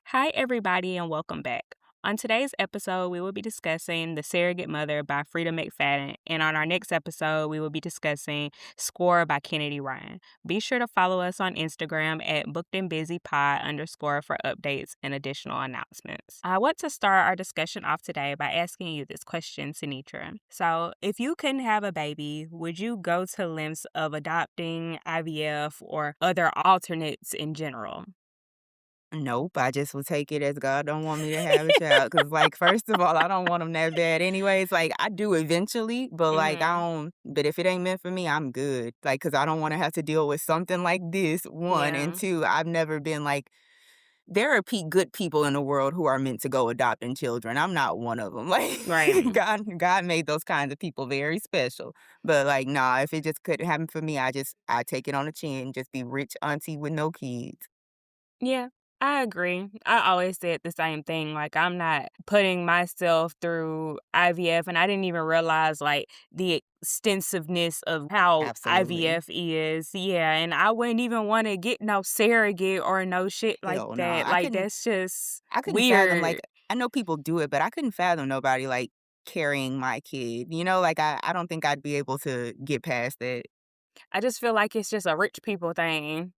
Hi, everybody, and welcome back. On today's episode, we will be discussing The Surrogate Mother by Freida McFadden. And on our next episode, we will be discussing Score by Kennedy Ryan. Be sure to follow us on Instagram at bookedandbusypod_ for updates and additional announcements. I want to start our discussion off today by asking you this question, Sinitra. So, if you couldn't have a baby, would you go to lengths of adopting, IVF, or other alternates in general? Nope, I just will take it as God don't want me to have a child. Cause like, first of all, I don't want them that bad anyways, like, I do eventually, but, like, I Mm-hmm. don't but if it ain't meant for me, I'm good, like, cause I don't wanna have to deal with something like this, 1, and Yeah. 2, I've never been like there are good people in the world who are meant to go adopting children, I'm not one of them, like, Right. God made those kinds of people very special, but, like, nah, if it just couldn't happen for me, I take it on the chin, just be rich auntie with no kids. Yeah, I agree. I always said the same thing. Like, I'm not putting myself through IVF, and I didn't even realize like the extensiveness of how Absolutely. IVF is. Yeah, and I wouldn't even want to get no surrogate or no shit like Hell no, that. Like, that's just I couldn't fathom, like weird. I know people do it, but I couldn't fathom nobody, like, carrying my kid, like, I don't think I'd be able to get past that. I just feel like it's just a rich people thing.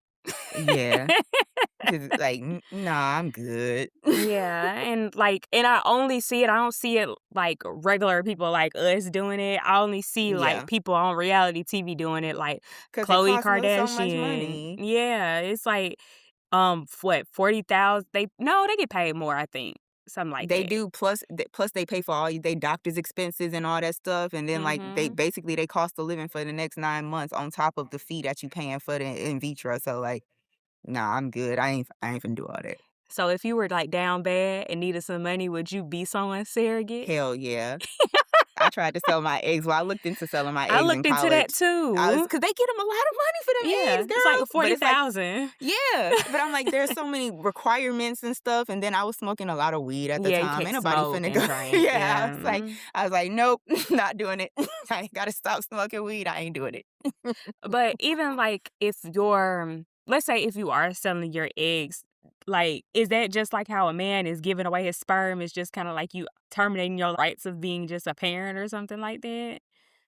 Yeah, 'cause, like, nah, I'm good. Yeah, and I only see it I don't see it like regular people like us doing it. I only see like Yeah, people on reality TV doing it like 'cause it Khloe costs so much Kardashian. money. Yeah, it's like what 40,000 they get paid more, I think. Something like They that. do, plus they pay for all they doctor's expenses and all that stuff, and then, like, Mhm. they cost a living for the next 9 months on top of the fee that you paying for the in vitro, so, like, nah, I'm good. I ain't finna do all that. So if you were like down bad and needed some money, would you be someone's surrogate? Hell yeah. I tried to sell my eggs. Well, I looked into selling my I eggs in looked into that college. too. Cause they get them a lot of money for them Yeah, eggs, it's like girl. But it's like, 40,000. yeah. But I'm like, there's so many requirements and stuff. And then I was smoking a lot of weed at the Yeah, you time. can't Ain't nobody smoke finna and go. drink. Yeah. Yeah. I was like, nope, not doing it. I ain't gotta stop smoking weed. I ain't doing it. But even, like, if you're let's say if you are selling your eggs, like, is that just like how a man is giving away his sperm? It's just kinda like you terminating your rights of being just a parent or something like that?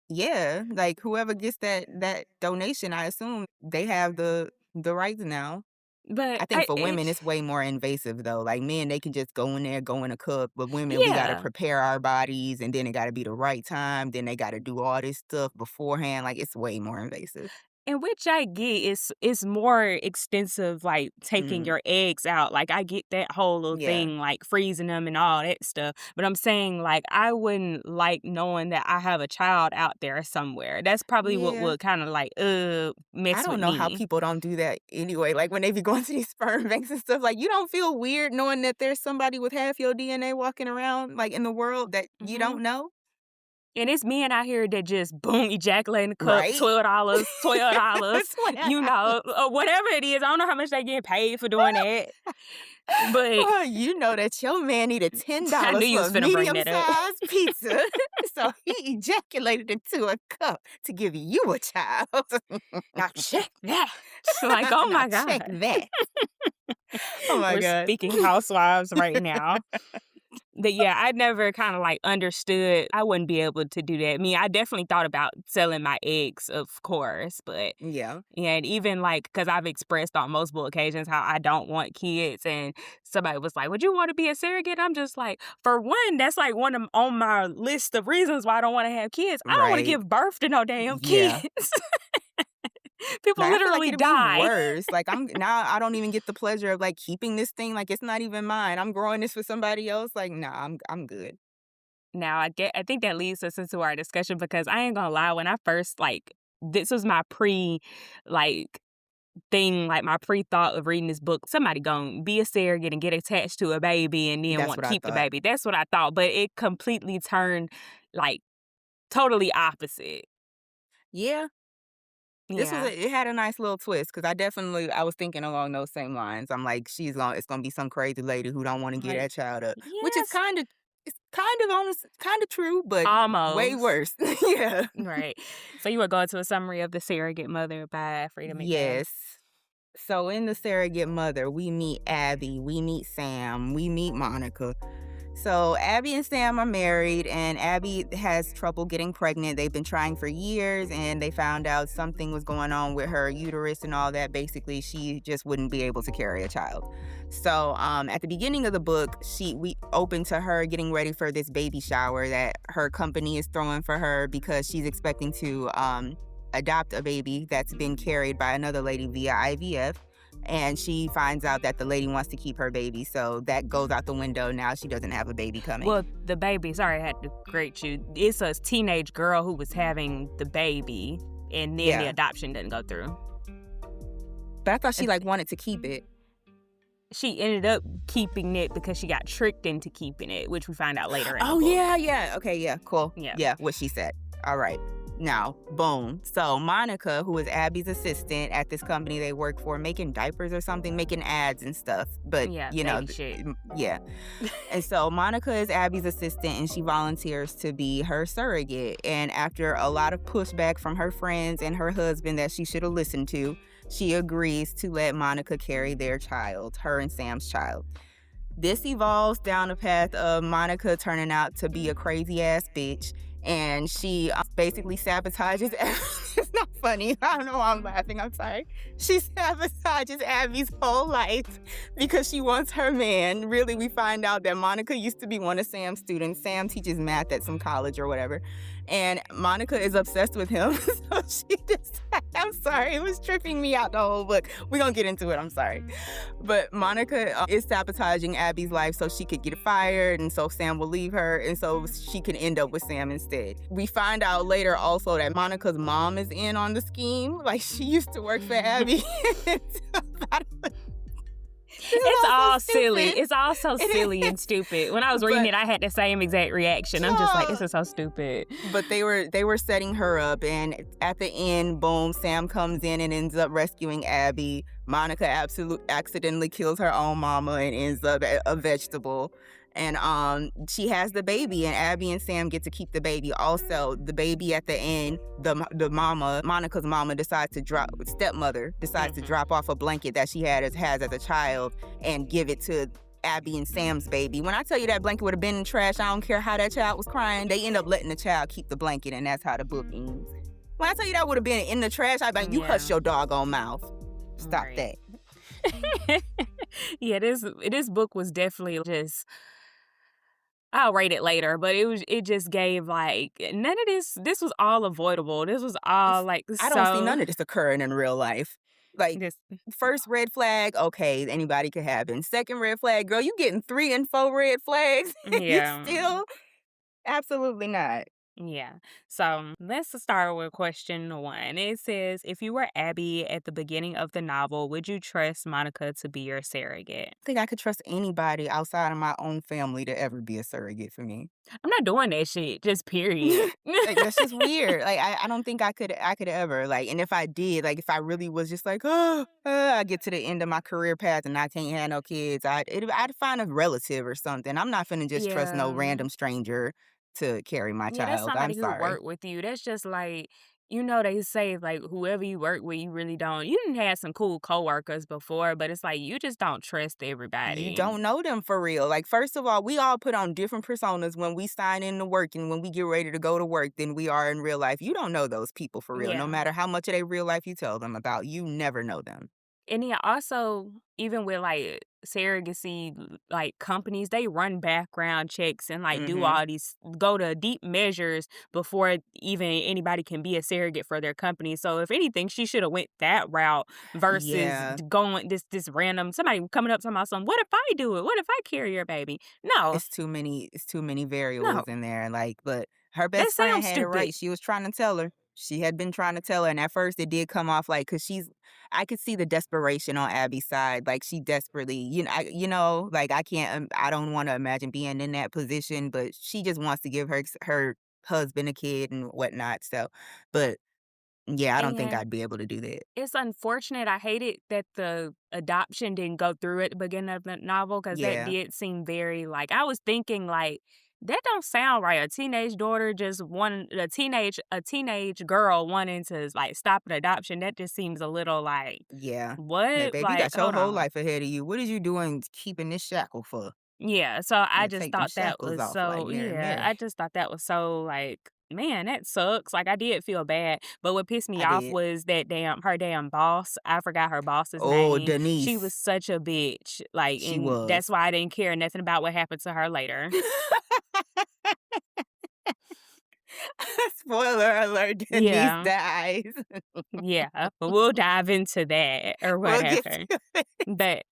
Yeah. Like whoever gets that donation, I assume they have the rights now. But I think I for women, it's it's way more invasive though. Like men, they can just go in there, go in a cup. But women, we gotta yeah. prepare our bodies, and then it gotta be the right time. Then they gotta do all this stuff beforehand. Like it's way more invasive. And which I get is more extensive, like, taking Mm, your eggs out, like, I get that whole little yeah, thing, like, freezing them and all that stuff, but I'm saying, like, I wouldn't like knowing that I have a child out there somewhere. That's probably what yeah. would kinda, like, I mess with don't know how me. people don't do that anyway. Like when they be going to these sperm banks and stuff. Like you don't feel weird knowing that there's somebody with half your DNA walking around like in the world that you Mhm. don't know, And it's men out here that just boom, ejaculate in the cup, right? $12, $12, $20. or whatever it is. I don't know how much they get paid for doing that, but Oh, you know that your man needed I knew $10 you for was a finna bring that up. medium-sized pizza, so he ejaculated into a cup to give you a child. Now check that. Like, oh Now my check God. that. Oh my We're god. speaking housewives right now. But yeah, I never kind of like understood. I wouldn't be able to do that. I mean, I definitely thought about selling my eggs, of course, but Yeah. yeah, and even like because I've expressed on multiple occasions how I don't want kids, and somebody was like, "Would you want to be a surrogate?" I'm just like, for one, that's like one of on my list of reasons why I don't want to have kids. I don't want to Right. give birth to no damn Yeah. kids. People Like, I feel like literally it'd be die. worse. Like, I don't even get the pleasure of, like, keeping this thing, like, it's not even mine. I'm growing this for somebody else. Like, nah, I'm good. Now, I think that leads us into our discussion because I ain't gonna lie, when I first like this was my like thing, like my pre-thought of reading this book. Somebody gonna be a surrogate and get attached to a baby and then That's want what to I keep the thought. baby. That's what I thought, but it completely turned like totally opposite. Yeah. Yeah. It had a nice little twist because I was thinking along those same lines. I'm like, it's gonna be some crazy lady who don't want to get Like, that child up, which is yes, it's kind of honest, kind of true, but way almost. worse. Yeah. Right. So you were going to a summary of The Surrogate Mother by Freida McFadden. Yes. So in the Surrogate Mother, we meet Abby, we meet Sam, we meet Monica. So Abby and Sam are married, and Abby has trouble getting pregnant. They've been trying for years, and they found out something was going on with her uterus and all that. Basically, she just wouldn't be able to carry a child. So at the beginning of the book, we open to her getting ready for this baby shower that her company is throwing for her because she's expecting to adopt a baby that's been carried by another lady via IVF, and she finds out that the lady wants to keep her baby, so that goes out the window. Now she doesn't have a baby coming. Well, the baby, sorry, I had to correct you. It's a teenage girl who was having the baby, and then the adoption didn't go through. But I thought she wanted to keep it. She ended up keeping it because she got tricked into keeping it, which we find out later in the book. Yeah. Okay, yeah, cool. Yeah. What she said. All right. Now, boom. So Monica, who is Abby's assistant at this company they work for, making diapers or something, making ads and stuff. But, shit. Yeah. And so Monica is Abby's assistant, and she volunteers to be her surrogate. And after a lot of pushback from her friends and her husband that she should have listened to, she agrees to let Monica carry their child, her and Sam's child. This evolves down the path of Monica turning out to be a crazy ass bitch, and she basically sabotages It's not funny. I don't know why I'm laughing. I'm sorry. She sabotages Abby's whole life because she wants her man. Really, we find out that Monica used to be one of Sam's students. Sam teaches math at some college or whatever, and Monica is obsessed with him. So she just, I'm sorry, it was tripping me out the whole book. We're gonna get into it, I'm sorry. But Monica is sabotaging Abby's life so she could get fired, and so Sam will leave her, and so she can end up with Sam instead. We find out later also that Monica's mom is in on the scheme. Like, she used to work for Abby. It's all silly. It's all so silly and stupid. When I was reading it, I had the same exact reaction. I'm just like, this is so stupid. But they were setting her up, and at the end, boom, Sam comes in and ends up rescuing Abby. Monica accidentally kills her own mama and ends up a vegetable. And she has the baby, and Abby and Sam get to keep the baby. Also, the baby at the end, the mama, Monica's mama, stepmother decides to drop off a blanket that she has as a child and give it to Abby and Sam's baby. When I tell you that blanket would have been in the trash, I don't care how that child was crying, they end up letting the child keep the blanket, and that's how the book ends. When I tell you that would have been in the trash, I'd be like, you hush your doggone mouth. Stop that. Yeah, this book was definitely just, I'll rate it later, but it just gave none of this was all avoidable. This was all I don't see none of this occurring in real life. First red flag, okay, anybody could happen. Second red flag, girl, you getting 3 and 4 red flags. Yeah. You still? Absolutely not. Yeah. So let's start with question 1. It says, if you were Abby at the beginning of the novel, would you trust Monica to be your surrogate? I think I could trust anybody outside of my own family to ever be a surrogate for me. I'm not doing that shit, just period. That's just weird. I don't think I could ever. And if I did, if I really was just I get to the end of my career path and I can't have no kids, I'd find a relative or something. I'm not finna just trust no random stranger to carry my child. That's somebody I'm sorry. who work with you. That's just they say whoever you work with, you really don't. You didn't have some cool coworkers before, but it's you just don't trust everybody. You don't know them for real. First of all, we all put on different personas when we sign in to work and when we get ready to go to work than we are in real life. You don't know those people for real. Yeah. No matter how much of their real life you tell them about, you never know them. And then also, even with surrogacy companies, they run background checks and do all these, go to deep measures before even anybody can be a surrogate for their company. So if anything, she should have went that route versus going this random somebody coming up to my son. What if I do it? What if I carry your baby? No, it's too many variables in there. But her best friend had it right. She was trying to tell her. She had been trying to tell her, and at first it did come off because I could see the desperation on Abby's side. She desperately, I can't, I don't want to imagine being in that position, but she just wants to give her husband a kid and whatnot. So, but yeah, I don't think I'd be able to do that. It's unfortunate. I hate it that the adoption didn't go through at the beginning of the novel because that did seem very I was thinking That don't sound right. A teenage daughter just wanting a teenage girl wanting to, like, stop an adoption, that just seems a little like, Yeah. Like, "What?" baby, you Like, got your hold whole on. life ahead of you. What is you doing keeping this shackle for? Yeah, so I Yeah, just take them thought that shackles was off like so Mary yeah, Mary. I just thought that was so, like, man, that sucks. Like, I did feel bad, but what pissed me I off did. was that her damn boss. I forgot her boss's Oh, name. She was Denise. such a bitch, like, She and that's was. why I didn't care nothing about what happened to her later. Spoiler alert, Denise Yeah, dies. yeah, but we'll dive into that or We'll get whatever. to it. But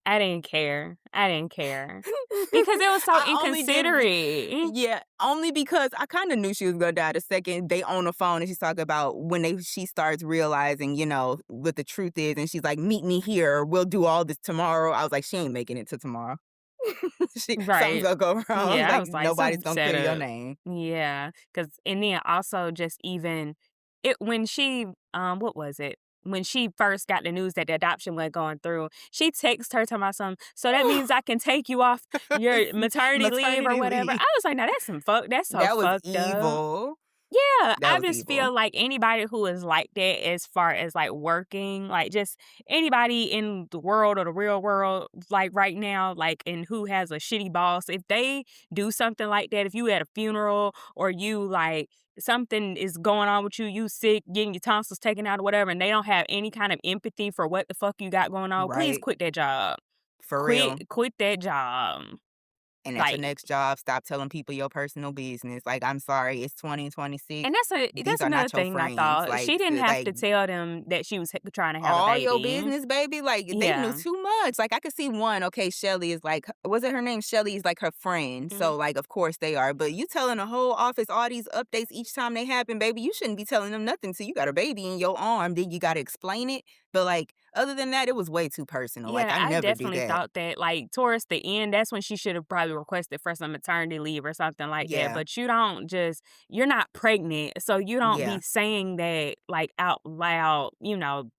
I didn't care. I didn't care because it was so I only did be inconsiderate. yeah, only because I kinda knew she was gonna die the second they on the phone and she's talking about when she starts realizing, what the truth is, and she's like, "Meet me here, or we'll do all this tomorrow." I was like, "She ain't making it to tomorrow." Something's Right. gonna go wrong, Yeah, I like, was like, nobody's some gonna clear your setup. name. Yeah, because and then also just even when she, what was it? When she first got the news that the adoption wasn't going through, she texted her talking about something, "So that means I can take you off your maternity leave or Maternity whatever." leave. I was like, "Now that's so That was fucked up." evil. Yeah, That I was just evil. feel like anybody who is like that as far as, like, working, like, just anybody in the world or the real world, like, right now, like, and who has a shitty boss, if they do something like that, if you at a funeral or you, like, something is going on with you, you sick, getting your tonsils taken out or whatever, and they don't have any kind of empathy for what the fuck you got going on, please Right. quit that job. For Quit real. quit that job. And at your Like next job, stop telling people your personal business. Like, I'm sorry, it's 2026. and These that's are another not your thing I friends. thought. Like, She didn't have like to tell them that she was trying to have a all your baby. business, baby. Like, they knew Yeah. too much. Like, I could see one. Okay, Shelly is like, was it her name? Shelly is like her friend. Mhm. So, like, of course they are. But you telling the whole office all these updates each time they happen, baby. You shouldn't be telling them nothing. So you got a baby in your arm. Then you got to explain it. But like, other than that, it was way too personal. Like, Yeah, I I never do definitely that. thought that, like, towards the end, that's when she should have probably requested for some maternity leave or something like that. Yeah, But you're not pregnant, so you don't yeah, be saying that, like, out loud,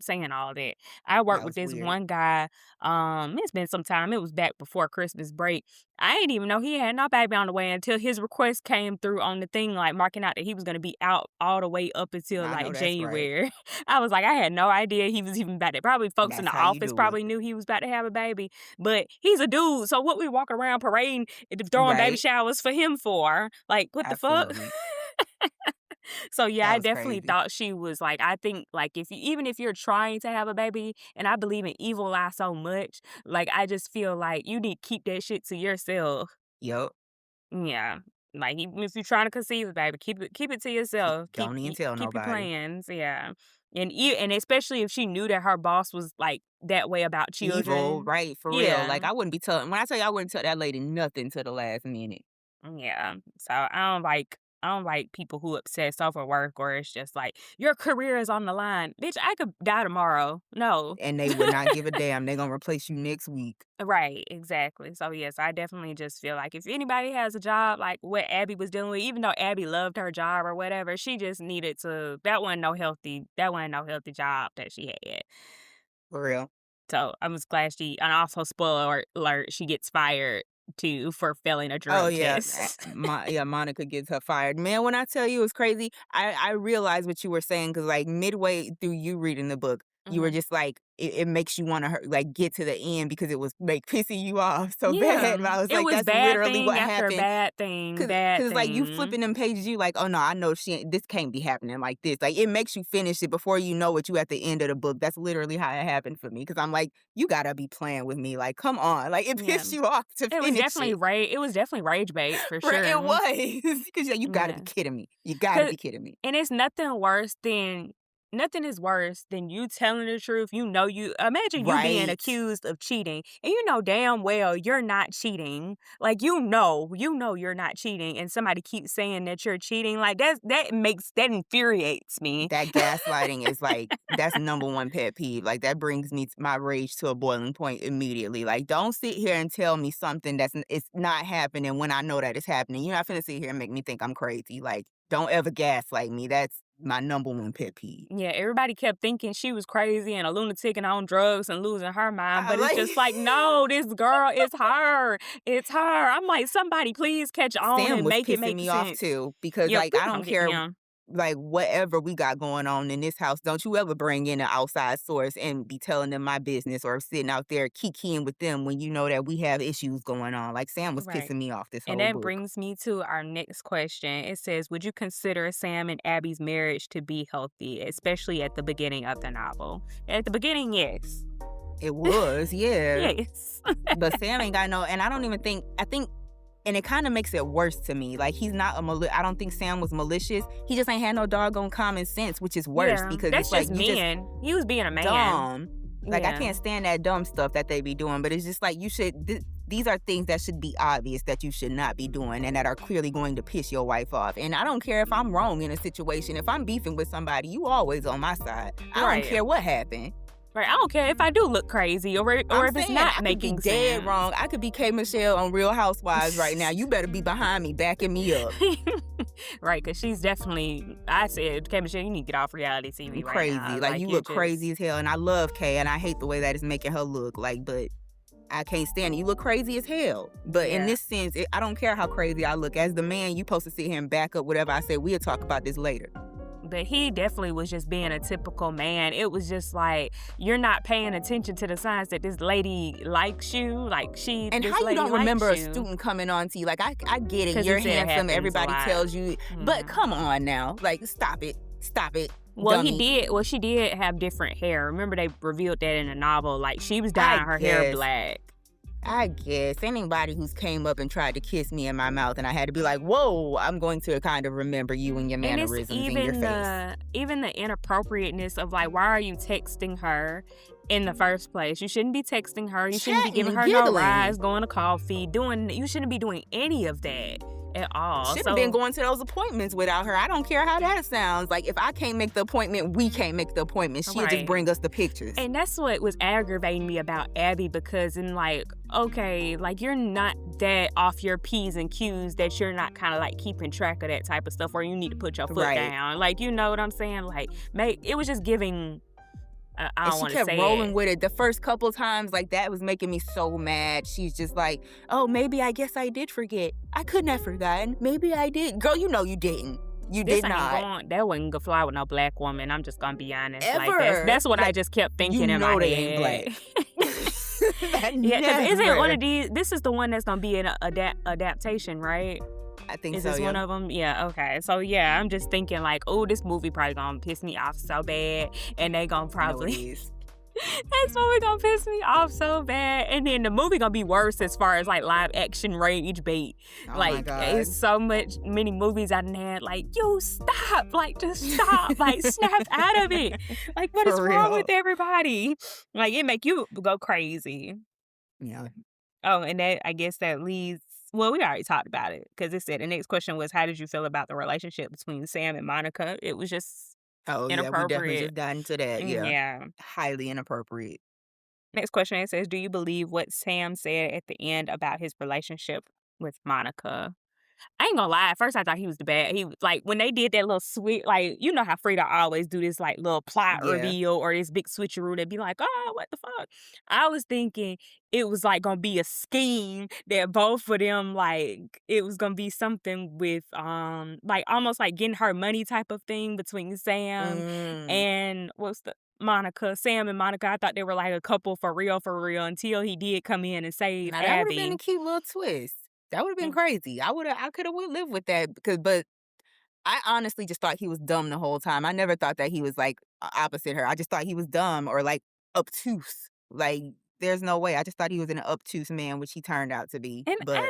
saying all that. I worked that with was this weird. one guy, it's been some time, it was back before Christmas break. I didn't even know he had no baby on the way until his request came through on the thing, like, marking out that he was gonna be out all the way up until, I like, know that's right. January. I was like, I had no idea he was even about to probably folks in That's the how you office do it. probably knew he was about to have a baby, but he's a dude, so what we walking around parading throwing baby Right. showers for him for? Like, what the fuck? Absolutely. So, yeah, That I was definitely crazy. thought she was like I think, like, even if you're trying to have a baby, and I believe in evil eye so much, like, I just feel like you need to keep that shit to yourself. Yup. Yeah. Like, even if you're trying to conceive a baby, keep it to yourself. Keep Don't even keep tell keep your nobody. plans, yeah. And especially if she knew that her boss was, like, that way about Evil, children. right, for real. Like, Yeah. I wouldn't be telling when I tell you I wouldn't tell that lady nothing to the last minute, Yeah. So I don't like people who obsess over work or it's just like, "Your career is on the line." Bitch, I could die tomorrow. No. and they would not give a damn. They're gonna replace you next week. Right, exactly. So, yes, I definitely just feel like if anybody has a job like what Abby was dealing with, even though Abby loved her job or whatever, she just needed to that wasn't no healthy job that she had. For real. So, I was glad and also spoiler alert, she gets fired too for failing a Oh, drug yeah, test. yeah, Monica gets her fired. Man, when I tell you it's crazy, I realized what you were saying because like, midway through you reading the book, you were Mhm. just like, it makes you wanna like, get to the end because it was, like, pissing you off so bad, Yeah, and I was it like, was "That's bad literally thing what after happened." bad thing, Cause, bad cause like you thing. flipping them pages, you like, oh no, I know she ain't, this can't be happening like this. Like it makes you finish it before you know what you at the end of the book. That's literally how it happened for me. Cause I'm like, you gotta be playing with me. Like, come on. Like it Yeah. pissed you off to finish it. It was definitely rage bait for Right? It sure. was. Cause yeah, you gotta be Yeah. kidding me. You gotta 'Cause be kidding me. and it's nothing is worse than you telling the truth. You imagine you being Right. accused of cheating and you know damn well you're not cheating. Like you know you're not cheating and somebody keeps saying that you're cheating. Like that infuriates me. That gaslighting is like, that's number one pet peeve. Like that brings me my rage to a boiling point immediately. Like, don't sit here and tell me something it's not happening when I know that it's happening. You're not finna sit here and make me think I'm crazy. Like, don't ever gaslight me. my number one pet peeve. Yeah, everybody kept thinking she was crazy and a lunatic and on drugs and losing her mind, I but it's like just like, no, this girl, it's her. It's her. I'm like, somebody please catch on Sam and was make it pissing make me off sense. too because, Yeah, like, please I don't don't get care, him. like, whatever we got going on in this house, don't you ever bring in an outside source and be telling them my business or sitting out there kikiing with them when you know that we have issues going on. Like, Sam was Right. pissing me off this And whole that book. brings me to our next question. It says, would you consider Sam and Abby's marriage to be healthy, especially at the beginning of the novel? At the beginning, yes. It was, yeah. Yes. But Sam ain't got no, and I don't even think, I think, and it kind of makes it worse to me. Like, he's not I don't think Sam was malicious. He just ain't had no doggone common sense, which is worse Yeah, because that's it's like just you just men. He was being a man. dumb. Like, I Yeah. can't stand that dumb stuff that they be doing, but it's just like you should, these are things that should be obvious that you should not be doing and that are clearly going to piss your wife off. And I don't care if I'm wrong in a situation. If I'm beefing with somebody, you always on my side. I Right. don't care what happened. Right. I don't care if I do look crazy or if I'm it's saying not I could making be dead sense. wrong. I could be K. Michelle on Real Housewives right now. You better be behind me, backing me up. Right, because she's definitely, I said, K. Michelle, you need to get off reality TV right Crazy. now. Like, you you're look just- crazy as hell. And I love Kay, and I hate the way that it's making her look. Like, but I can't stand it. You look crazy as hell. But in Yeah. this sense, I don't care how crazy I look. As the man, you supposed to sit here and back up whatever I said. We'll talk about this later. But he definitely was just being a typical man. It was just like, you're not paying attention to the signs that this lady likes you. Like, And this how you lady don't likes remember a you. student coming on to you? Like, I get it. 'Cause You're he said it handsome. happens a Everybody lot. tells you. But Mhm. come on now. Like, stop it. Stop it. Well, dummy. she did have different hair. Remember they revealed that in the novel. Like, she was dyeing her hair guess. black. I guess anybody who's came up and tried to kiss me in my mouth, and I had to be like, "Whoa!" I'm going to kind of remember you and your And mannerisms it's in your face. even the inappropriateness of like, why are you texting her in the first place? You shouldn't be texting her. You shouldn't be Chatting giving and her no giggling. rides, going to coffee, you shouldn't be doing any of that at all. Should have been going to those appointments without her. I don't care how that sounds. Like, if I can't make the appointment, we can't make the appointment. She'll just Right. bring us the pictures. And that's what was aggravating me about Abby, because in like, okay, like you're not that off your P's and Q's that you're not kind of like keeping track of that type of stuff, or you need to put your foot Right. down. Like, you know what I'm saying? Like, it was just giving, I And don't she want to kept say rolling it. with it. The first couple times, like, that was making me so mad. She's just like, "Oh, maybe I guess I did forget. I couldn't have forgotten. Maybe I did." Girl, you know you didn't. You This did ain't not. that wasn't gonna fly with no black woman. I'm just gonna be honest. Like, Ever. that's what I Like, just kept thinking you in know my they head. ain't black. Yeah, because isn't Never. one of these? This is the one that's gonna be an adaptation, right? I think Is so, this yeah. one of them? Yeah, okay. So yeah, I'm just thinking like, oh, this movie probably gonna piss me off so bad, and they gonna No, it probably is. that's movie gonna piss me off so bad, and then the movie gonna be worse as far as like live action rage bait. Oh my Like, God. it's so many movies I done had. Like, you stop, like just stop, like snap out of it. Like, what is For wrong real. with everybody? Like, it make you go crazy. Yeah. Oh, and that, I guess that leads. Well, we already talked about it because it said the next question was, how did you feel about the relationship between Sam and Monica? It was just Oh, yeah, we definitely inappropriate. just got into that. Yeah. Yeah. Highly inappropriate. Next question, it says, do you believe what Sam said at the end about his relationship with Monica? I ain't gonna lie. At first, I thought he was the bad. He was like, when they did that little switch, like, you know how Frida always do this like little plot Yeah. reveal or this big switcheroo. They'd be like, oh, what the fuck? I was thinking it was like gonna be a scheme that both of them, like, it was gonna be something with like almost like getting her money type of thing between Sam and Monica. Sam and Monica. I thought they were like a couple for real, until he did come in and save Now, that would have been Abby. a cute little twist. That would have been Mm. crazy. I could have lived with that but I honestly just thought he was dumb the whole time. I never thought that he was like opposite her. I just thought he was dumb or like obtuse. Like, there's no way. I just thought he was an obtuse man, which he turned out to be. And But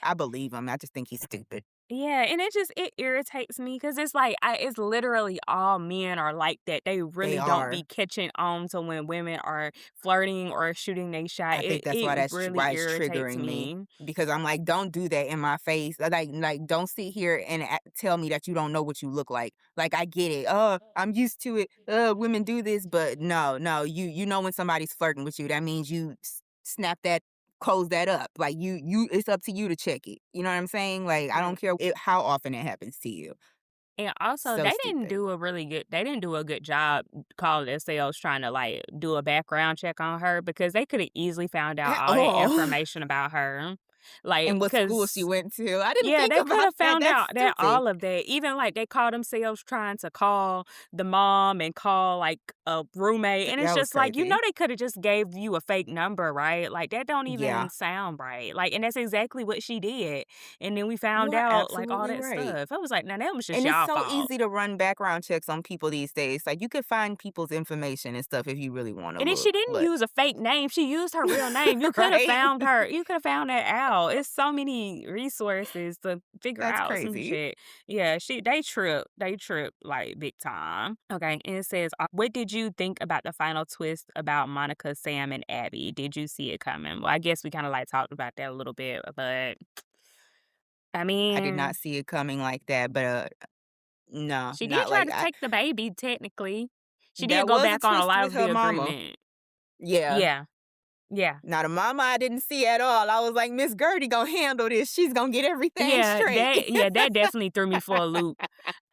I believe him. I just think he's stupid. Yeah, and it irritates me because it's like it's literally all men are like that. They really don't are. be catching on to when women are flirting or shooting their shot. I think that's it why really why it's irritates triggering me because I'm like, don't do that in my face. Like don't sit here and tell me that you don't know what you look like. Like, I get it. Oh, I'm used to it. Women do this, but no, you know when somebody's flirting with you, that means you snap that. Close that up. Like, it's up to you to check it. You know what I'm saying? Like, I don't care how often it happens to you. And also, So stupid. they didn't do a good job calling themselves trying to, like, do a background check on her because they coulda easily found out At all that all. information about her. Like, And what school she 'cause went to. I didn't yeah, think they about coulda that. found That's out that stupid. all of that. Even, like, they caught themselves trying to call the mom and call, like, a roommate, and it's That was just like, you know, crazy. they coulda just gave you a fake number, right? Like, that don't even Yeah. sound right. Like, and that's exactly what she did, and then we You found are out, like, all absolutely that right. stuff. I was like, "Now that was just And it's y'all so fault." easy to run background checks on people these days. Like you could find people's information and stuff if you really want to And then look. she didn't But use a fake name, she used her real name. right? You coulda found that out. It's so many resources to figure That's out some crazy. shit. Yeah, they trip like, big time. Okay, and it says, "What did you think about the final twist about Monica, Sam, and Abby? Did you see it coming?" Well, I guess we kinda, like, talked about that a little bit, but, I I did not mean, see it coming like that, but no, she did not try like to I. take the baby, technically. She did That go was a back on a twist lot with of the her mama. agreement. Yeah. Yeah, yeah. Now the mama I didn't see at all. I was like, Miss Gertie gonna handle this. She's gonna get everything straight. Yeah, that definitely threw me for a loop.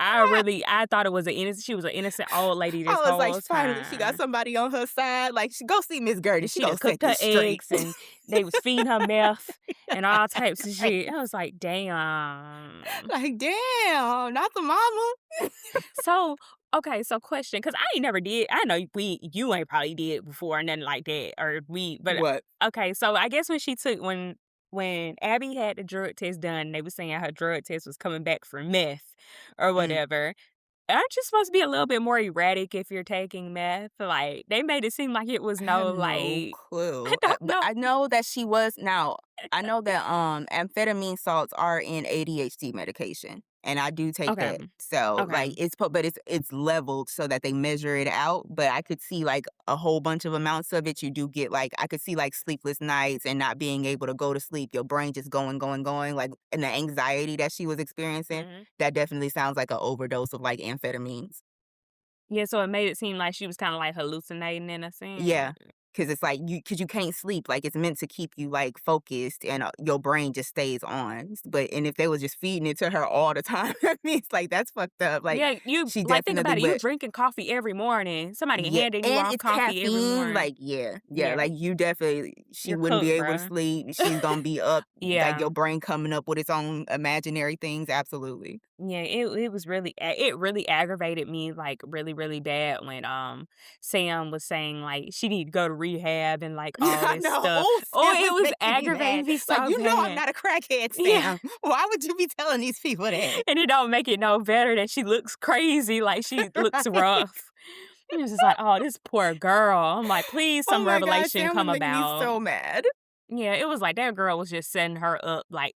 I thought it was she was an innocent old lady this I was like, whole finally, she got time. somebody on her side. Like, she go see Miss Gertie. And She she done gonna set cooked her this straight. eggs and they was feeding her meth and all types of Right. shit. I was like, damn. Like, damn, not the mama. So, okay, so question, because I ain't never did. I know you ain't probably did before, nothing like that, but What? okay. So I guess when Abby had the drug test done, they were saying her drug test was coming back for meth or Mm. whatever. Aren't you supposed to be a little bit more erratic if you're taking meth? Like, they made it seem like it was I have no, no like, I clue. don't But know. I know that she was now. I know that amphetamine salts are in ADHD medication, and I do take Okay, that. So okay. like but it's leveled so that they measure it out. But I could see like a whole bunch of amounts of it. You do get like I could see like sleepless nights and not being able to go to sleep. Your brain just going, going, going. Like and the anxiety that she was experiencing. Mhm. That definitely sounds like an overdose of like amphetamines. Yeah, so it made it seem like she was kinda, like, hallucinating in a sense. Yeah, cause it's like cause you can't sleep, like, it's meant to keep you, like, focused and, your brain just stays on, but and if they was just feeding it to her all the time, I mean, it's like, that's fucked up, like, Yeah, you she like, think definitely about it, you but drinking coffee every morning, somebody yeah, handing you and off it's coffee every caffeine, morning. like, yeah, Yeah, like, you definitely she you're wouldn't be cooked, able to bruh. sleep, she's gonna be up, like, Yeah. your brain coming up with its own imaginary things, absolutely. Yeah, it was really it really aggravated me, like, really, really bad when, Sam was saying, like, she need to go to rehab and, like, all I this know, stuff. Oh, Sam it was was making me aggravating mad, me like, so "You know I'm bad. not a crackhead, Yeah. Sam, why would you be telling these people that?" And it don't make it no better that she looks crazy, like, she looks Right? rough. And it's just like, "Oh, this poor girl." I'm like, "Please, Oh some my god, revelation Sam was come making me about." so mad. Yeah, it was like that girl was just setting her up, like,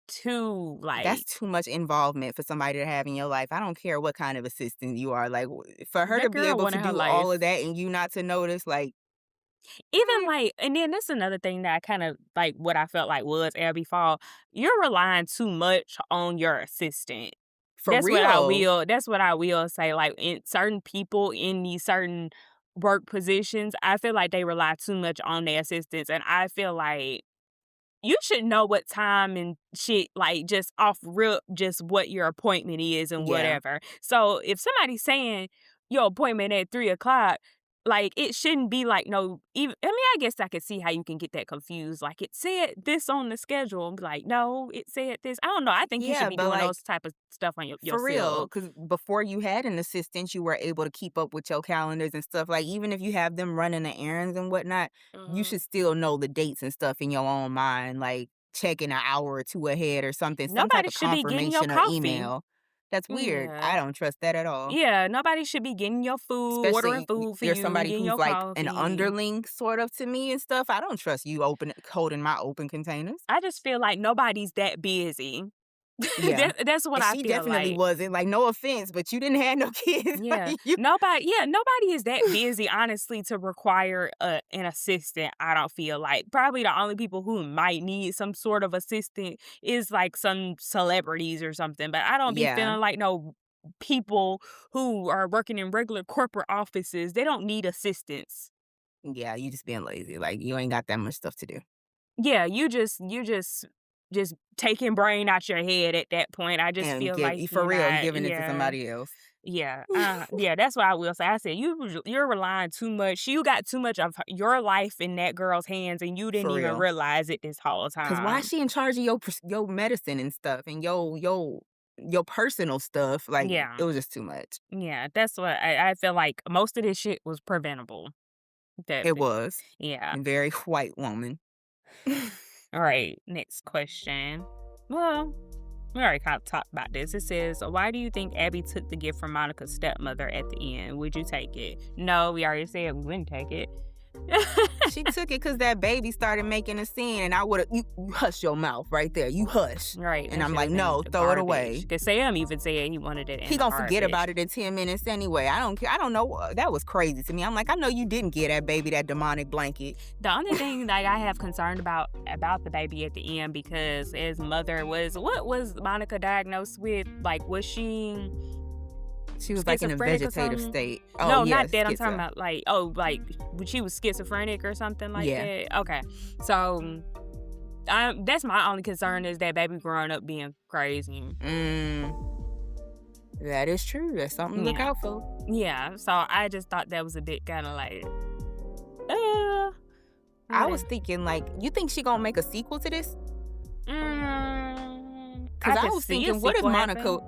too, That's like too much involvement for somebody to have in your life. I don't care what kind of assistant you are. Like for her to that be girl able to wanted her do all of life. that and you not to notice, like Even, mm, like and then that's another thing that I kinda like, what I felt like was Abby fault. You're relying too much on your assistant. for real. That's what I will say, like, in certain people in these certain work positions, I feel like they rely too much on their assistants, and I feel like you should know what time and shit, like, just off real just what your appointment is and Yeah. whatever. So, if somebody's saying your appointment at 3 o'clock, like, it shouldn't be like no even I mean, I guess I could see how you can get that confused, like, "It said this on the schedule," and be like, "No, it said this." I don't know, I think you should Yeah, be but doing like those type of stuff on for real, yourself. because before you had an assistant, you were able to keep up with your calendars and stuff. Like, even if you have them running the errands and whatnot, you Mhm. should still know the dates and stuff in your own mind, like checking an hour or two ahead or something, some type Nobody of should be getting your confirmation or coffee. email. That's weird. Yeah. I don't trust that at all. Yeah, nobody should be getting your food, ordering Especially food for you're you, somebody getting who's your like an coffee. underling sort of to me and stuff. I don't trust you holding my open containers. I just feel like nobody's that busy. Yeah. That's what And I she feel definitely like. wasn't. Like, no offense, but you didn't have no kids. Yeah. Like you Nobody is that busy, honestly, to require an assistant, I don't feel like. Probably the only people who might need some sort of assistant is, like, some celebrities or something, but I don't be yeah. feeling like no people who are working in regular corporate offices, they don't need assistance. Yeah, you just being lazy. Like you ain't got that much stuff to do. Yeah, you just just taking brain out your head at that point. I just And feel like for you're real, not. giving it to Yeah. somebody else. Yeah, yeah, that's what I will say. I said, You're relying too much. You got too much of your life in that girl's hands, and you didn't For even real. realize it this whole 'Cause why is time." she in charge of your medicine and stuff and your personal stuff? Like, Yeah, it was just too much. yeah, that's what I feel like most of this shit was preventable. That It was. Yeah. A very white woman. Alright, next question. Well, we already kind of talked about this. It says, "Why do you think Abby took the gift from Monica's stepmother at the end? Would you take it?" No, we already said we wouldn't take it. She took it because that baby started making a scene, and I would've you hush your mouth right there. You hush. Right, And that I'm shit like, was in "No, the throw it garbage. away." Cause Sam even said he wanted it in He the gonna forget garbage. about it in 10 minutes anyway. I don't care. I don't know. That was crazy to me. I'm like, I know you didn't get that baby that demonic blanket. The only thing that I have concerned about the baby at the end, because his mother was, what was Monica diagnosed with? Like, was she She was like in a schizophrenic or vegetative something? state. Oh, No, not yes, that. I'm talking schizo. about like, like she was schizophrenic or something like Yeah. that. Okay, so that's my only concern, is that baby growing up being crazy. That is true. That's something to look Yeah. out for. Yeah, so I just thought that was a bit kind of like, uh, I was thinking, like, you think she gonna make a sequel to this? Because I could was see a thinking, what if sequel Monica,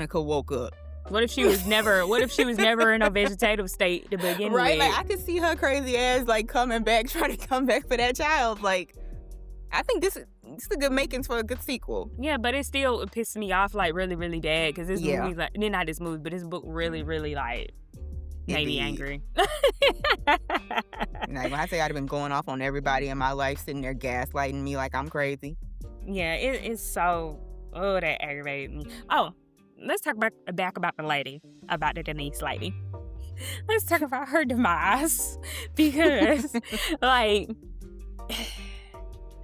happen. woke up? What if she was never? What if she was never in a vegetative state to begin Right? with? Like, I could see her crazy ass, like, coming back, trying to come back for that child. Like, I think this is the good makings for a good sequel. Yeah, but it still pissed me off like really, really bad, because this Yeah. movie, like, not this movie, but this book really, really like made me Indeed. angry. Like, when I say I'd have been going off on everybody in my life, sitting there gaslighting me like I'm crazy. Yeah, it's so, that aggravated me. Oh, let's talk back about the lady, about the Denise lady. Let's talk about her demise, because like,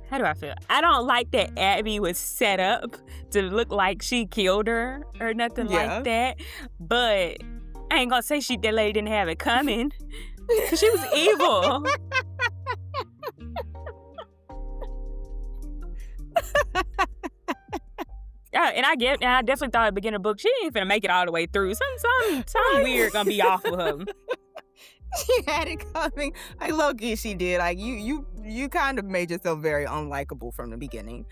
how do I feel? I don't like that Abby was set up to look like she killed her or nothing Yeah. like that. But I ain't gonna say that lady didn't have it coming. 'Cause she was evil. Yeah, and I definitely thought at the beginning of the book, she ain't finna make it all the way through. Something weird gonna be off with her. She had it coming. Like, low-key, she did. Like, you kind of made yourself very unlikable from the beginning.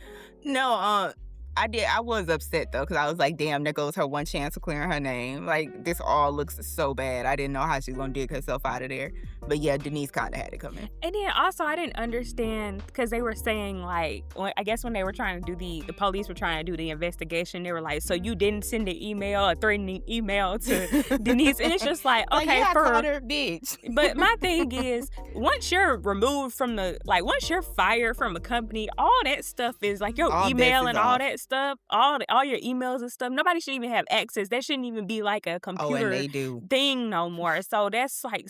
No, I did. I was upset though, because I was like, damn, there goes her one chance of clearing her name. Like, this all looks so bad. I didn't know how she was gonna dig herself out of there. But yeah, Denise kind of had it coming. And then also, I didn't understand, because they were saying like, I guess when they were trying to do the police were trying to do the investigation, they were like, so you didn't send a threatening email to Denise, and it's just like, okay, Like, yeah, I called her a bitch. But my thing is, once you're removed from once you're fired from a company, all that stuff is like your All email bets is and all off. that stuff, all your emails and stuff. Nobody should even have access. That shouldn't even be like a Oh, and computer they do. thing no more. So that's like,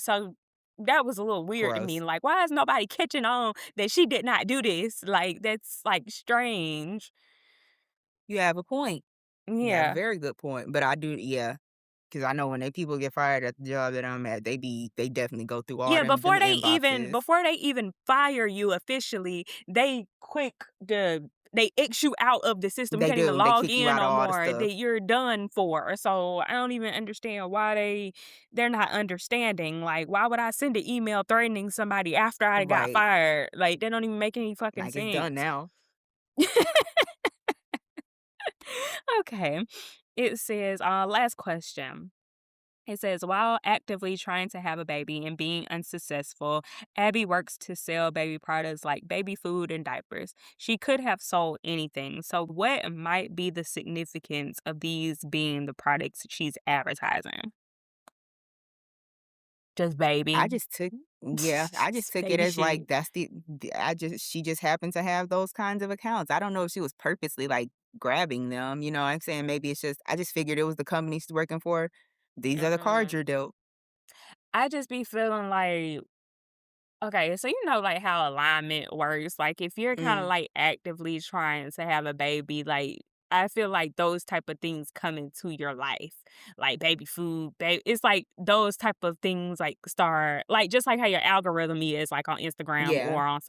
that was a little weird to me. Gross. Like, why is nobody catching on that she did not do this? Like, that's like strange. You have a point. You have a Yeah. very good point. But I do, yeah. Because I know when people get fired at the job that I'm at, they definitely go through all Yeah, them inboxes. before they even fire you officially, they X you out of the system. You They can't even do. They log kick you in out of no all the more. stuff. You're done for. So I don't even understand why they're not understanding. Like, why would I send an email threatening somebody after I got Right. fired? Like, that don't even make any fucking Like, sense. it's done now. Okay. It says, last question. It says, while actively trying to have a baby and being unsuccessful, Abby works to sell baby products like baby food and diapers. She could have sold anything. So, what might be the significance of these being the products she's advertising? Just baby. I just took Just it baby as like shit. that's she just happened to have those kinds of accounts. I don't know if she was purposely like grabbing them, you know what I'm saying? Maybe it's just I just figured it was the company she's working for. These are the cards Mm. you're dealt. I just be feeling like, okay, so you know, like how alignment works. Like, if you're kind of Mm, like actively trying to have a baby, like, I feel like those type of things come into your life, like baby food, it's like those type of things like start like just like how your algorithm is like on Instagram Yeah. or on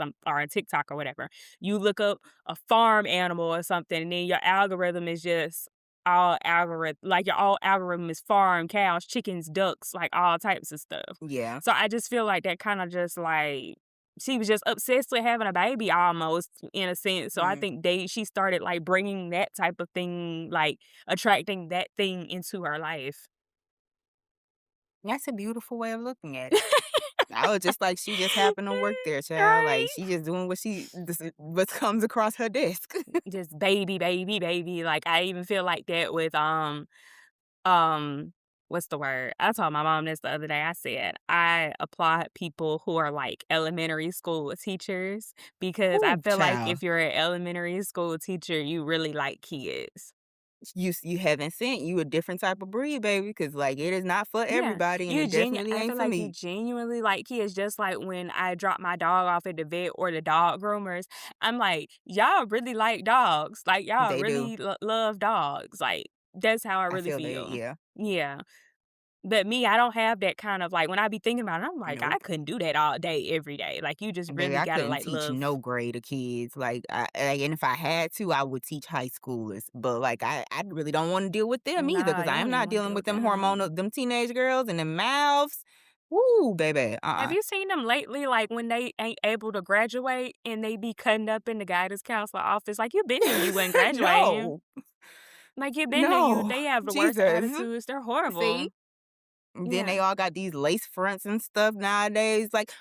TikTok or whatever. You look up a farm animal or something, and then your algorithm is just all algorithm like your all algorithm is farm cows, chickens, ducks, like all types of stuff. Yeah. So I just feel like that kind of just like she was just obsessed with having a baby almost in a sense. So I Mm. think she started like bringing that type of thing, like attracting that thing into her life. That's a beautiful way of looking at it. I was just like, she just happened to work there, child. Like, Right? she just doing what comes across her desk. Just baby, baby, baby. Like I even feel like that with um what's the word? I told my mom this the other day. I said I applaud people who are like elementary school teachers because I Ooh, feel like child. if you're an elementary school teacher, you really like kids. You haven't sent you a different type of breed, baby, because like it is not for Yeah, everybody, and it definitely I ain't feel for like you me. genuinely like kids, just like when I drop my dog off at the vet or the dog groomers. I'm like, y'all really like dogs, like y'all They do. really love dogs. Like that's how I I really feel that. feel. Yeah. Yeah, but me, I don't have that kind of like when I be thinking about it, I'm like, I Nope. couldn't do that all day, every day. Like you just Baby, really I gotta couldn't like teach love. no grade of kids. And if I had to, I would teach high schoolers. But like, I really don't want to deal with them either, Nah, because you I am don't even not want to dealing deal with with them them. hormonal, them teenage girls and them mouths. Woo, baby. Have you seen them lately? Like when they ain't able to graduate and they be cutting up in the guidance counselor office. Like you been knew you wasn't graduating. No, Like, you been to you no, they have the worst Jesus. attitudes, they're See? horrible. Then Yeah. they all got these lace fronts and stuff nowadays. Like,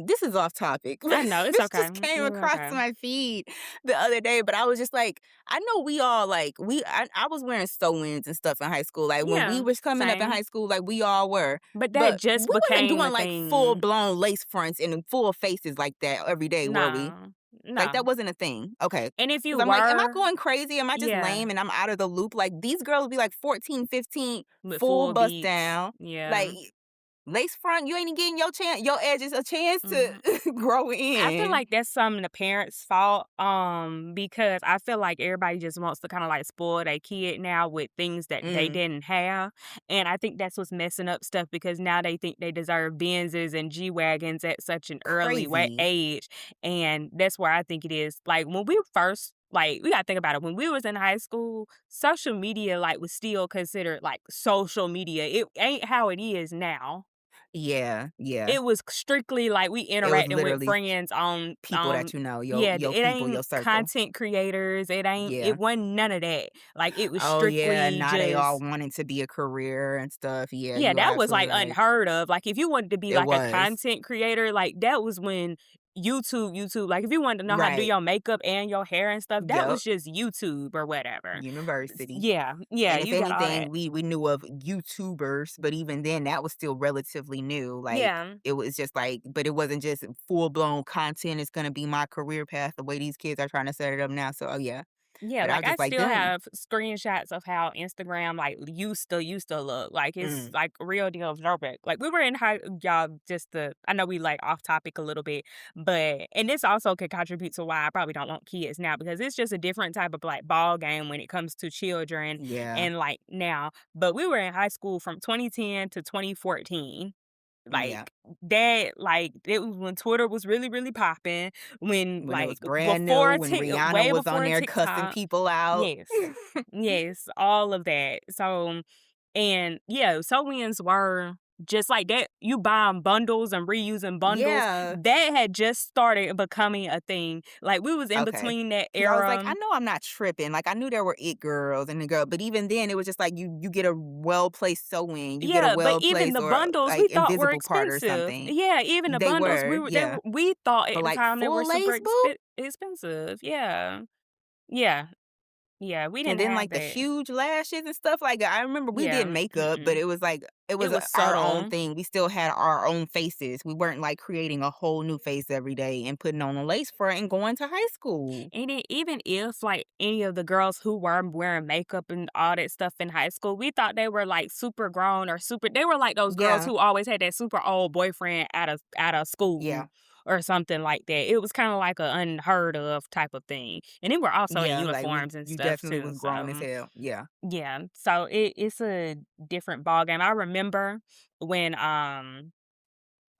this is off topic. I know, it's This okay. just came It's across okay. my feed the other day, but I was just like, I know we all like, I was wearing sew-ins and stuff in high school. Like, when we Yeah, was coming up in same. high school, like, we all were. But that But just we wasn't became a doing like full thing. blown lace fronts and full faces like that every day, were we? No. Like, that No. wasn't a thing. Okay. And if you Because I'm like, am I were going crazy? Am I just yeah, lame and I'm out of the loop? Like, these girls be like 14, 15, with full full bust beats. down. Yeah. Like, lace front, you ain't getting your edges a chance to Mhm. grow I feel in. like that's some of the parents' fault, because I feel like everybody just wants to kinda, like, spoil their kid now with things that they Mm, didn't have, and I think that's what's messing up stuff because now they think they deserve Benzes and G-Wagons at such an early crazy. age, and that's where I think it is. Like, when we first like, we gotta think about it, when we was in high school, social media, like, was still considered, like, social media. It ain't how it is now. Yeah, yeah. It was strictly like we It was interacting with literally friends people that you know, yeah, your it people, ain't your circle. content creators, it Yeah. wasn't none of that. Like, it was Oh yeah, strictly now they all just wanting to be a career and stuff. Yeah, yeah, you are that was, like, absolutely right. unheard of. Like, if you wanted to be, It like, a was. content creator, like, that was when YouTube like, if you wanted to know how to do Right. your makeup and your hair and stuff, that Yep. was just YouTube or whatever. University. Yeah, yeah, And if you got all that. anything, we knew of YouTubers, but even then, that was still relatively new. Like, Yeah. it was just like, but it wasn't just full blown content. It's gonna be my career path. The way these kids are trying to set it up now. So, oh yeah. Yeah, But I like, was I just like, still them. have screenshots of how Instagram, like, used to look, like, it's, Mm, like, a real deal throwback. Like, we were in high y'all, just the I know we, like, off topic a little bit, but and this also could contribute to why I probably don't want kids now because it's just a different type of, like, ball game when it comes to children yeah, and, like, now. But we were in high school from 2010 to 2014. yeah. Like, that like, it was when Twitter was really, really popping, when, When it was like, brand new, when Rihanna way was on before there cussing TikTok. people out. Yes. Yes, all of that. So and, yeah, sew-ins were just like that. You buying bundles and reusing bundles, Yeah. that had just started becoming a thing. Like, we was in Okay. between that Cause I was like, I era. know I'm not tripping. Like, I knew there were it girls and the girl, but even then, it was just like you get a well placed sew in, you get a Yeah, but well even placed the or bundles we like thought were invisible part or expensive. something. Yeah, even the They bundles, were, yeah. we thought at But the like time they were full super lace, boo. expensive. Yeah. Yeah. Yeah, we And didn't then have like the that. huge lashes and stuff. Like I remember we did Yeah, makeup, but mm-mm. it was like it It was was our own subtle. thing. We still had our own faces. We weren't like creating a whole new face every day and putting on a lace front and going to high school. And even if, like, any of the girls who were wearing makeup and all that stuff in high school, we thought they were, like, super grown or super they were like those girls Yeah, who always had that super old boyfriend out of yeah. school. or something like that. It was kind of like a unheard of type of thing. And they were also in Yeah, like uniforms and you stuff definitely too. was grown as So hell. Yeah. yeah. So it's a different ball game. I remember when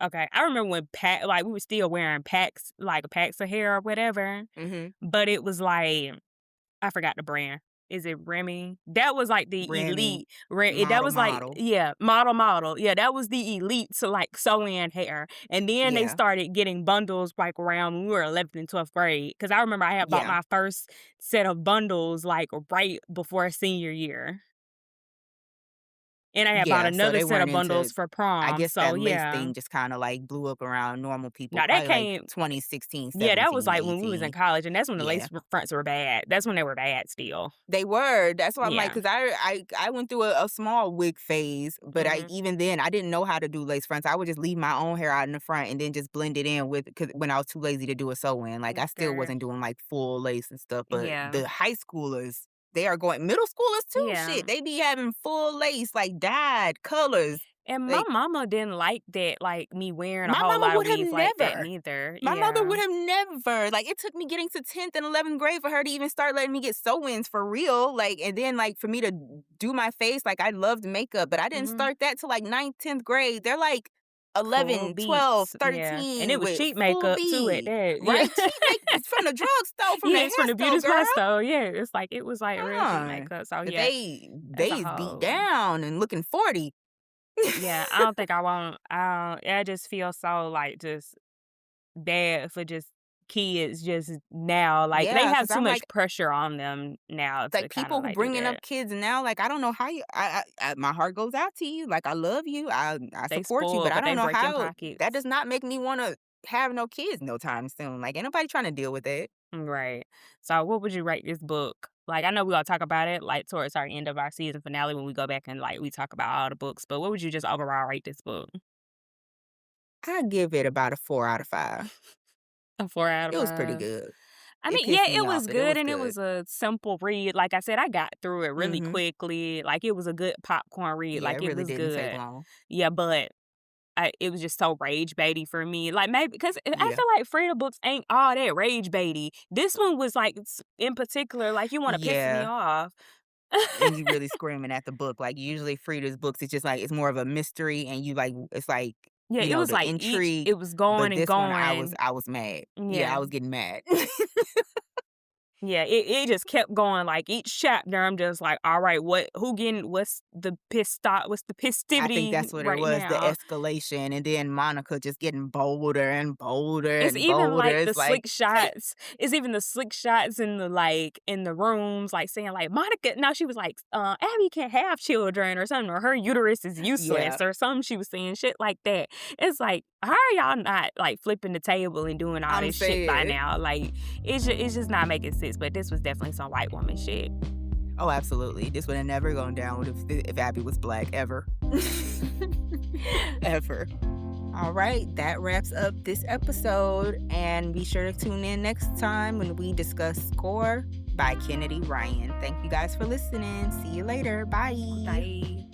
okay, I remember when like we were still wearing packs of hair or whatever, Mhm. but it was like I forgot the brand. Is it Remy? That was like the Remy, elite. That model, was like, model. yeah, model. Yeah, that was the elite to like sew in hair. And then they Yeah. started getting bundles like around when we were 11th and 12th grade. Cause I remember I had bought Yeah. my first set of bundles like right before senior year. And I had bought Yeah, so another they set weren't of bundles into. for I prom. guess So that lace yeah. thing just kinda, like, blew up around normal people, Now that probably, like, came 2016, yeah, that was 17, like when we was in 18. college, and that's when the Yeah. fronts were bad. That's when they were bad still. They were, that's why I'm like, Yeah. 'cause I went through a small wig phase, but I Mhm. even then, I didn't know how to do lace fronts. I would just leave my own hair out in the front and then just blend it in with, 'cause when I was too lazy to do a sew-in, like, I still Girl. wasn't doing, like, full lace and stuff, but Yeah. the high schoolers, they are going middle schoolers too, Yeah. shit, they be having full lace, like, dyed colors, And my like, mama didn't like that, like, me wearing a my whole mama lot of would have weaves like that never. neither. My mother Yeah. would have never. Like, it took me getting to 10th and 11th grade for her to even start letting me get sew-ins for real. Like, and then, like, for me to do my face, like, I loved makeup, but I didn't Mhm. start that till, like, 9th, 10th grade. They're, like, Full 11, 12, beats. Yeah. And 13 it was with cheap full makeup too at bead, that. Yeah. right? Cheap makeup from the drugstore, from the Yeah, hair it's from the beauty store, girl. supply store. Yeah. It's like it was like real cheap Huh. makeup. So But yeah, they as a is beat whole. down and looking 40. Yeah. I don't think I want I just feel so like just bad for just kids just now. Like they Yeah, have because too I'm much like, pressure on them now to kind people of who like do bringing up that. kids now, like, I don't know how you. My heart goes out to you. Like, I love you. I They support you, but spoiled, I but they don't know breaking how. That pockets. does not make me want to have no kids no time soon. Like, ain't nobody trying to deal with that. Right. So what would you rate this book? Like I know we all talk about it like towards our end of our season finale when we go back and like we talk about all the books, but what would you just overall rate this book? I give it about a 4 out of 5. A 4 out of It was pretty 5. good. I It mean, yeah, pissed me it off, was but it good was and it good. was a simple read. Like I said, I got through it really Mm-hmm. quickly. Like it was a good popcorn read. Yeah, Like it it really was didn't take good. long. Yeah, but it was just so rage baity for me. Like maybe because I Yeah. feel like Frida books ain't all that rage baity. This one was like in particular, like you want to piss me Yeah. off. And you really screaming at the book. Like, usually Frida's books, it's just like it's more of a mystery, and you like it's like, Yeah, it was the like intrigue. it was But going and this one, going. I was mad. Yeah, Yeah. I was getting mad. Yeah, it just kept going. Like each chapter, I'm just like, all right, what's the I think festivity that's what it right was, the now? escalation, and then Monica just getting bolder and bolder It's and even bolder. like the It's like, slick shots. It's even the slick shots in the like in the rooms, like saying like Monica. Now she was like, Abby can't have children or something, or her uterus is yeah, useless or something. She was saying shit like that. It's like, how are y'all not like flipping the table and doing all I'm this shit by saying. now? Like it's just not making sense. But this was definitely some white woman shit. Oh, absolutely. This would have never gone down if Abby was black, ever. Ever. All right, that wraps up this episode, and be sure to tune in next time when we discuss Score by Kennedy Ryan. Thank you guys for listening. See you later. Bye. Bye.